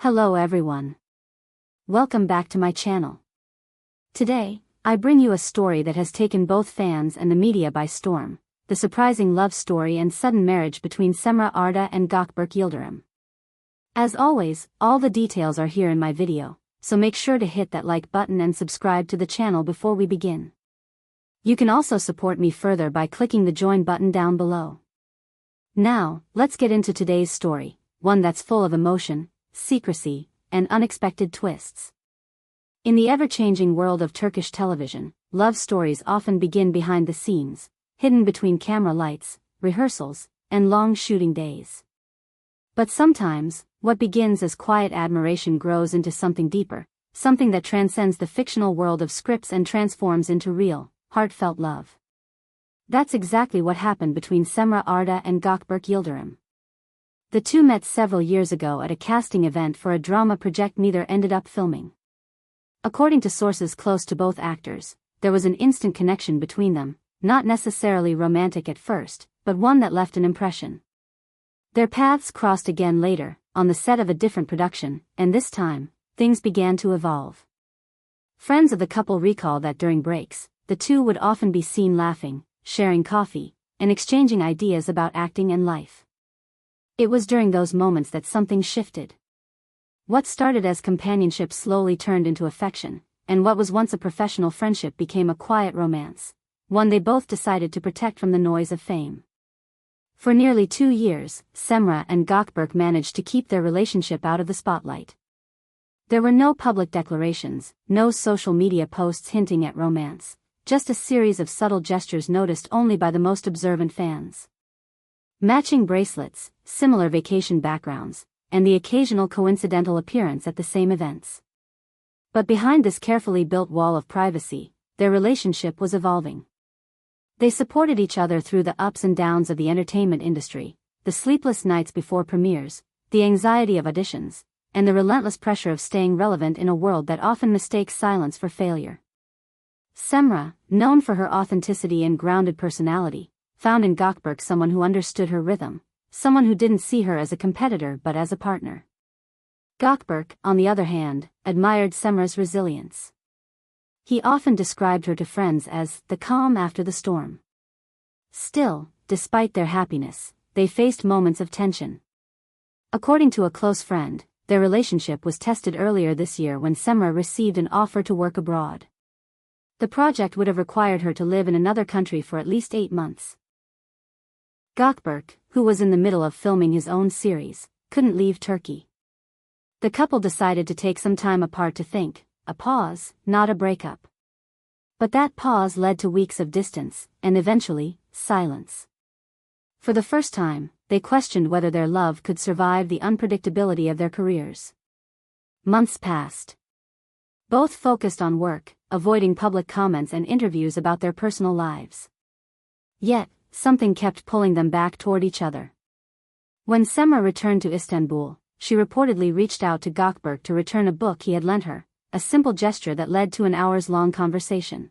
Hello everyone. Welcome back to my channel. Today, I bring you a story that has taken both fans and the media by storm, the surprising love story and sudden marriage between Cemre Arda and Gökberk Yıldırım. As always, all the details are here in my video, so make sure to hit that like button and subscribe to the channel before we begin. You can also support me further by clicking the join button down below. Now, let's get into today's story, one that's full of emotion, secrecy, and unexpected twists. In the ever-changing world of Turkish television, love stories often begin behind the scenes, hidden between camera lights, rehearsals, and long shooting days. But sometimes, what begins as quiet admiration grows into something deeper, something that transcends the fictional world of scripts and transforms into real, heartfelt love. That's exactly what happened between Cemre Arda and Gökberk Yıldırım. The two met several years ago at a casting event for a drama project neither ended up filming. According to sources close to both actors, there was an instant connection between them, not necessarily romantic at first, but one that left an impression. Their paths crossed again later, on the set of a different production, and this time, things began to evolve. Friends of the couple recall that during breaks, the two would often be seen laughing, sharing coffee, and exchanging ideas about acting and life. It was during those moments that something shifted. What started as companionship slowly turned into affection, and what was once a professional friendship became a quiet romance, one they both decided to protect from the noise of fame. For nearly 2 years, Cemre and Gökberk managed to keep their relationship out of the spotlight. There were no public declarations, no social media posts hinting at romance, just a series of subtle gestures noticed only by the most observant fans. Matching bracelets, similar vacation backgrounds, and the occasional coincidental appearance at the same events. But behind this carefully built wall of privacy, their relationship was evolving. They supported each other through the ups and downs of the entertainment industry, the sleepless nights before premieres, the anxiety of auditions, and the relentless pressure of staying relevant in a world that often mistakes silence for failure. Cemre, known for her authenticity and grounded personality, found in Gökberk someone who understood her rhythm, someone who didn't see her as a competitor but as a partner. Gökberk, on the other hand, admired Cemre's resilience. He often described her to friends as the calm after the storm. Still, despite their happiness, they faced moments of tension. According to a close friend, their relationship was tested earlier this year when Cemre received an offer to work abroad. The project would have required her to live in another country for at least 8 months. Gökberk, who was in the middle of filming his own series, couldn't leave Turkey. The couple decided to take some time apart to think, a pause, not a breakup. But that pause led to weeks of distance, and eventually, silence. For the first time, they questioned whether their love could survive the unpredictability of their careers. Months passed. Both focused on work, avoiding public comments and interviews about their personal lives. Yet, something kept pulling them back toward each other. When Cemre returned to Istanbul, she reportedly reached out to Gökberk to return a book he had lent her, a simple gesture that led to an hours-long conversation.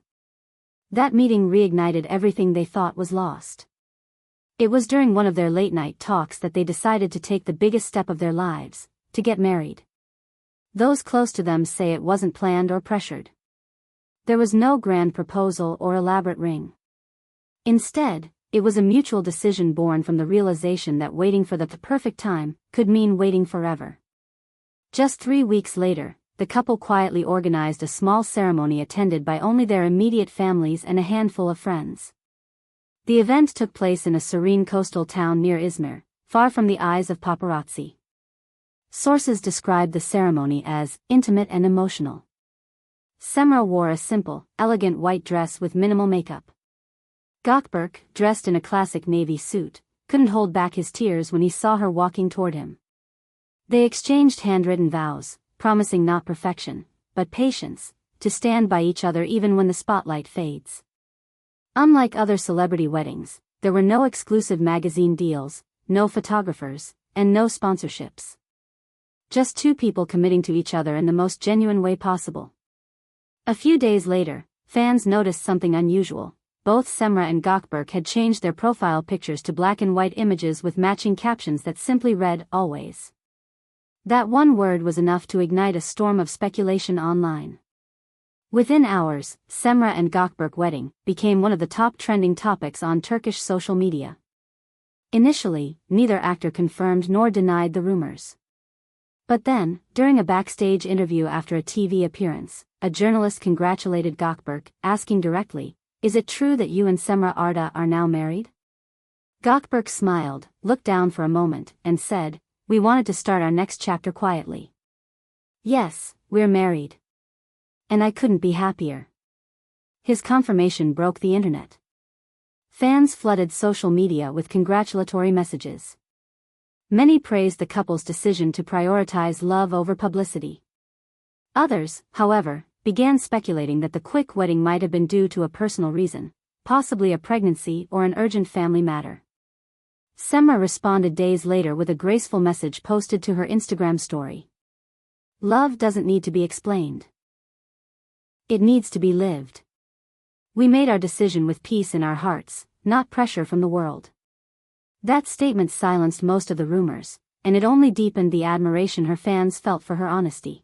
That meeting reignited everything they thought was lost. It was during one of their late-night talks that they decided to take the biggest step of their lives, to get married. Those close to them say it wasn't planned or pressured. There was no grand proposal or elaborate ring. Instead, it was a mutual decision born from the realization that waiting for the perfect time could mean waiting forever. Just 3 weeks later, the couple quietly organized a small ceremony attended by only their immediate families and a handful of friends. The event took place in a serene coastal town near Izmir, far from the eyes of paparazzi. Sources described the ceremony as intimate and emotional. Cemre wore a simple, elegant white dress with minimal makeup. Gökberk, dressed in a classic navy suit, couldn't hold back his tears when he saw her walking toward him. They exchanged handwritten vows, promising not perfection, but patience, to stand by each other even when the spotlight fades. Unlike other celebrity weddings, there were no exclusive magazine deals, no photographers, and no sponsorships. Just two people committing to each other in the most genuine way possible. A few days later, fans noticed something unusual. Both Cemre and Gökberk had changed their profile pictures to black and white images with matching captions that simply read, "Always." That one word was enough to ignite a storm of speculation online. Within hours, Cemre and Gökberk wedding became one of the top trending topics on Turkish social media. Initially, neither actor confirmed nor denied the rumors. But then, during a backstage interview after a TV appearance, a journalist congratulated Gökberk, asking directly, "Is it true that you and Cemre Arda are now married?" Gökberk smiled, looked down for a moment, and said, "We wanted to start our next chapter quietly. Yes, we're married. And I couldn't be happier." His confirmation broke the internet. Fans flooded social media with congratulatory messages. Many praised the couple's decision to prioritize love over publicity. Others, however, began speculating that the quick wedding might have been due to a personal reason, possibly a pregnancy or an urgent family matter. Cemre responded days later with a graceful message posted to her Instagram story. "Love doesn't need to be explained. It needs to be lived. We made our decision with peace in our hearts, not pressure from the world." That statement silenced most of the rumors, and it only deepened the admiration her fans felt for her honesty.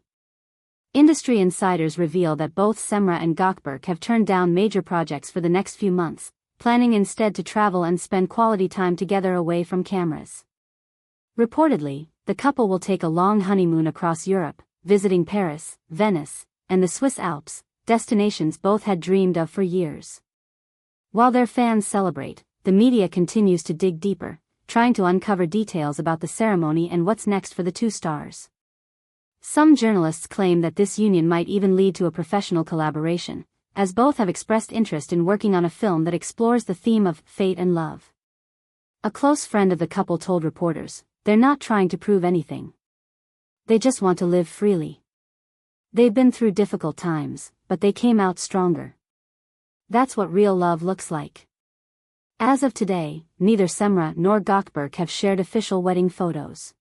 Industry insiders reveal that both Cemre and Gökberk have turned down major projects for the next few months, planning instead to travel and spend quality time together away from cameras. Reportedly, the couple will take a long honeymoon across Europe, visiting Paris, Venice, and the Swiss Alps, destinations both had dreamed of for years. While their fans celebrate, the media continues to dig deeper, trying to uncover details about the ceremony and what's next for the two stars. Some journalists claim that this union might even lead to a professional collaboration, as both have expressed interest in working on a film that explores the theme of fate and love. A close friend of the couple told reporters, "They're not trying to prove anything. They just want to live freely. They've been through difficult times, but they came out stronger. That's what real love looks like." As of today, neither Cemre nor Gökberk have shared official wedding photos.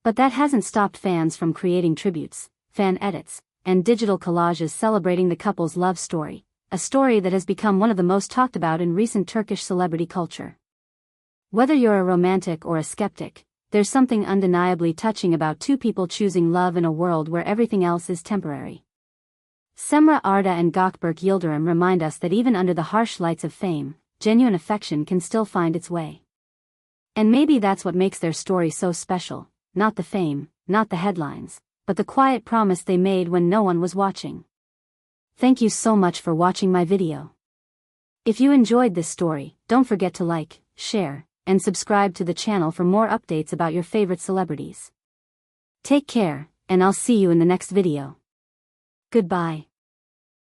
But that hasn't stopped fans from creating tributes, fan edits, and digital collages celebrating the couple's love story, a story that has become one of the most talked about in recent Turkish celebrity culture. Whether you're a romantic or a skeptic, there's something undeniably touching about two people choosing love in a world where everything else is temporary. Cemre Arda and Gökberk Yıldırım remind us that even under the harsh lights of fame, genuine affection can still find its way. And maybe that's what makes their story so special, not the fame, not the headlines, but the quiet promise they made when no one was watching. Thank you so much for watching my video. If you enjoyed this story, don't forget to like, share, and subscribe to the channel for more updates about your favorite celebrities. Take care, and I'll see you in the next video. Goodbye.